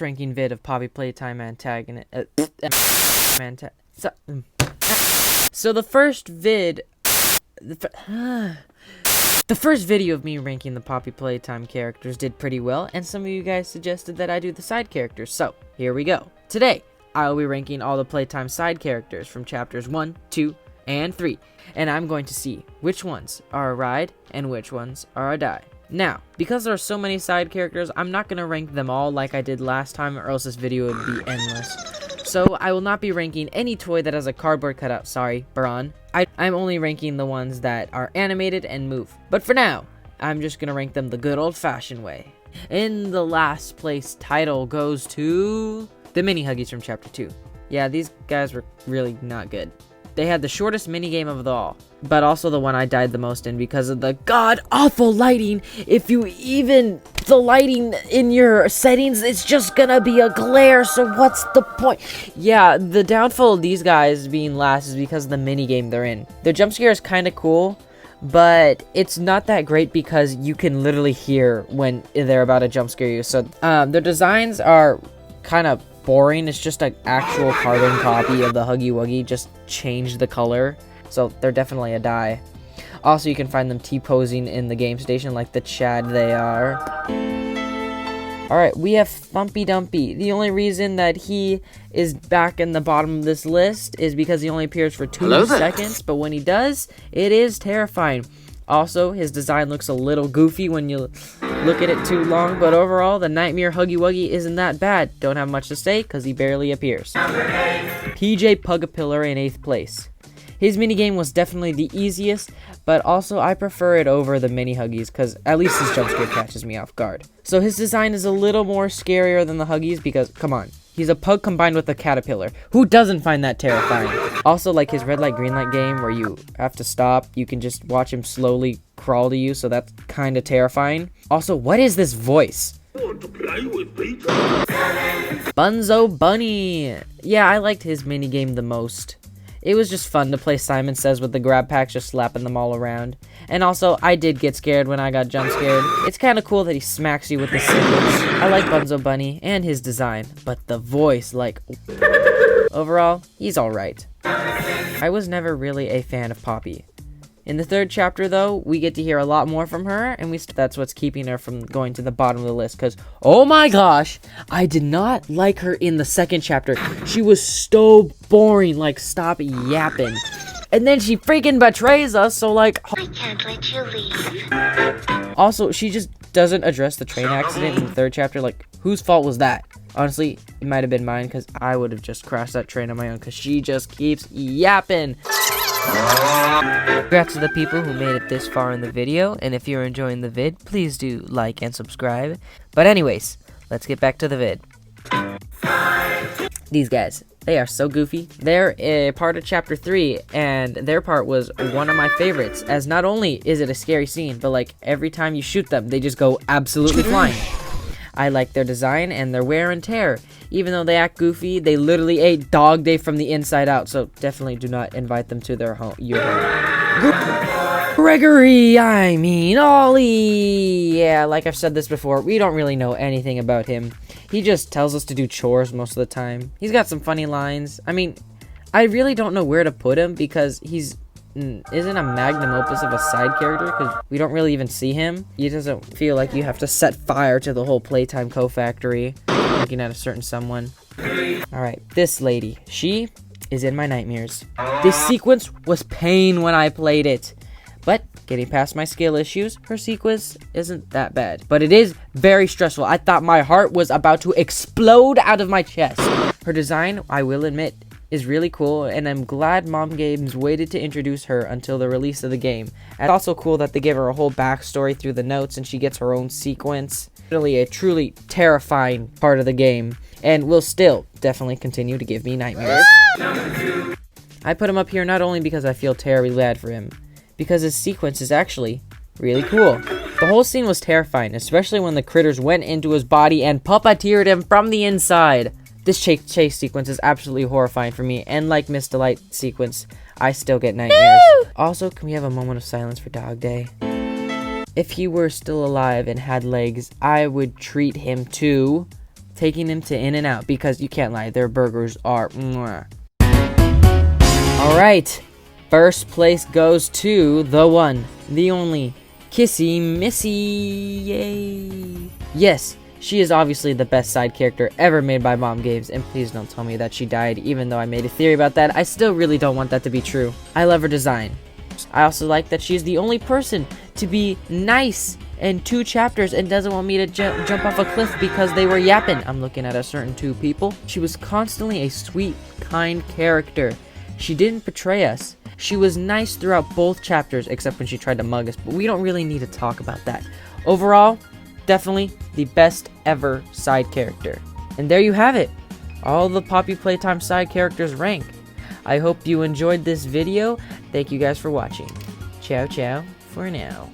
ranking vid of PoppyPlaytime antagonist. So the first vid, the first video of me ranking the PoppyPlaytime characters did pretty well, and some of you guys suggested that I do the side characters. So here we go. Today I will be ranking all the Playtime side characters from chapters 1, 2, and 3, and I'm going to see which ones are a ride and which ones are a die. Now, because there are so many side characters, I'm not going to rank them all like I did last time, or else this video would be endless. So I will not be ranking any toy that has a cardboard cutout. Sorry, Bron. I'm only ranking the ones that are animated and move. But for now, I'm just going to rank them the good old-fashioned way. In the last place title goes to the mini Huggies from chapter 2. Yeah, these guys were really not good. They had the shortest minigame of the all, but also the one I died the most in because of the god-awful lighting. If you even the lighting in your settings, it's just gonna be a glare, so what's the point? Yeah, the downfall of these guys being last is because of the minigame they're in. Their jump scare is kind of cool, but it's not that great because you can literally hear when they're about to jump scare you. So their designs are kind of boring. It's just an actual carbon copy of the Huggy Wuggy, just change the color. So they're definitely a die. Also, you can find them T-posing in the game station like the Chad they are. Alright, we have Thumpy Dumpy. The only reason that he is back in the bottom of this list is because he only appears for 2 seconds, but when he does, it is terrifying. Also, his design looks a little goofy when you look at it too long, but overall, the Nightmare Huggy Wuggy isn't that bad. Don't have much to say, because he barely appears. PJ Pugapillar in 8th place. His minigame was definitely the easiest, but also I prefer it over the mini Huggies, because at least his jump scare catches me off guard. So his design is a little more scarier than the Huggies, because, come on, he's a pug combined with a caterpillar. Who doesn't find that terrifying? Also, like his red light, green light game where you have to stop, you can just watch him slowly crawl to you, so that's kind of terrifying. Also, what is this voice? Want to play with Peter? Bunzo Bunny! Yeah, I liked his minigame the most. It was just fun to play Simon Says with the grab packs, just slapping them all around. And also, I did get scared when I got jump scared. It's kind of cool that he smacks you with the scissors. I like Bunzo Bunny and his design, but the voice, like... Overall, he's alright. I was never really a fan of Poppy. In the 3rd chapter, though, we get to hear a lot more from her, and that's what's keeping her from going to the bottom of the list, because, oh my gosh, I did not like her in the 2nd chapter. She was so boring, like, stop yapping. And then she freaking betrays us, so, like... I can't let you leave. Also, she just doesn't address the train accident in the 3rd chapter, like, whose fault was that? Honestly, it might have been mine, because I would have just crashed that train on my own, because she just keeps yapping. Congrats to the people who made it this far in the video, and if you're enjoying the vid, please do like and subscribe. But anyways, let's get back to the vid. These guys, they are so goofy. They're a part of chapter 3, and their part was one of my favorites, as not only is it a scary scene, but like every time you shoot them, they just go absolutely flying. I like their design and their wear and tear. Even though they act goofy, they literally ate Dog Day from the inside out, so definitely do not invite them to their home. Gregory, I mean Ollie! Yeah, like I've said this before, we don't really know anything about him. He just tells us to do chores most of the time. He's got some funny lines. I mean, I really don't know where to put him because he's isn't a magnum opus of a side character because we don't really even see him. He doesn't feel like you have to set fire to the whole Playtime co-factory looking at a certain someone. Alright, this lady, she is in my nightmares. This sequence was pain when I played it, but getting past my skill issues, her sequence isn't that bad, but it is very stressful. I thought my heart was about to explode out of my chest. Her design, I will admit, is really cool, and I'm glad Mom Games waited to introduce her until the release of the game. And it's also cool that they give her a whole backstory through the notes and she gets her own sequence. Really a truly terrifying part of the game, and will still definitely continue to give me nightmares. I put him up here not only because I feel terribly bad for him, because his sequence is actually really cool. The whole scene was terrifying, especially when the critters went into his body and puppeteered him from the inside. This chase sequence is absolutely horrifying for me, and like Miss Delight sequence, I still get nightmares. Also, can we have a moment of silence for Dog Day? If he were still alive and had legs, I would treat him to taking him to In-N-Out because you can't lie, their burgers are mwah. Alright, first place goes to the one, the only, Kissy Missy. Yay! Yes, she is obviously the best side character ever made by Mom Games, and please don't tell me that she died, even though I made a theory about that. I still really don't want that to be true. I love her design. I also like that she's the only person to be nice in 2 chapters and doesn't want me to jump off a cliff because they were yapping. I'm looking at a certain 2 people. She was constantly a sweet, kind character. She didn't betray us. She was nice throughout both chapters, except when she tried to mug us, but we don't really need to talk about that. Overall, definitely the best ever side character. And there you have it. All the Poppy Playtime side characters rank. I hope you enjoyed this video. Thank you guys for watching. Ciao, ciao for now.